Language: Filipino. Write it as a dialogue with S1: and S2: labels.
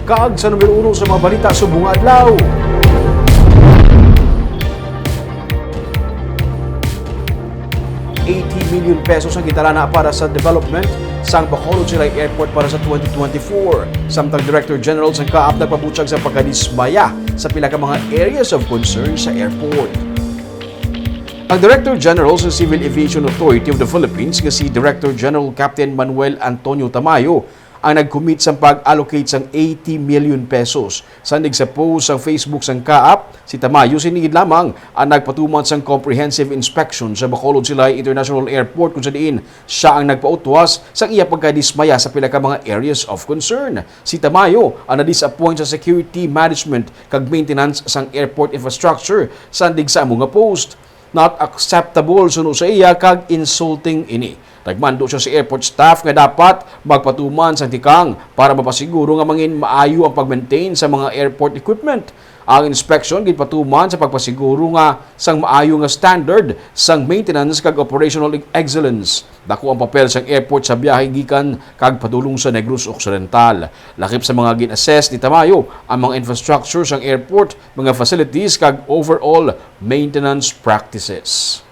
S1: Kag sa numero 1 sa mga balita subong adlaw. ₱80 million ang gitalana para sa development sang Bacolod Silay Airport para sa 2024. Samtang Director General sang Kaap nagpabutyag sa pagkadismaya sa pila ka mga areas of concern sa airport. Ang Director General sa Civil Aviation Authority of the Philippines nga si Director General Captain Manuel Antonio Tamayo ang nag-commit sa pag-allocate sang ₱80 million. Sandig sa post sa Facebook sang Kaap, si Tamayo sinigid lamang ang nagpatuman sang comprehensive inspection sa Bacolod Silay International Airport kung saan siya ang nagpautwas sa iya pagkadismaya sa pila ka mga areas of concern. Si Tamayo ang na-disappoint sa security management kag maintenance sang airport infrastructure sandig sa among nga post. Not acceptable suno sa iya kag insulting ini. Nagmando siya sa airport staff nga dapat magpatuman sa tikang para mapasiguro nga mangin maayo ang pag-maintain sa mga airport equipment. Ang inspection gipatuman sa pagpasiguro nga sang maayo nga standard sang maintenance kag operational excellence. Dako ang papel sang airport sa biyahe gikan kag padulong sa Negros Occidental. Lakip sa mga gin-assess ni Tamayo ang mga infrastructure sang airport, mga facilities kag overall maintenance practices.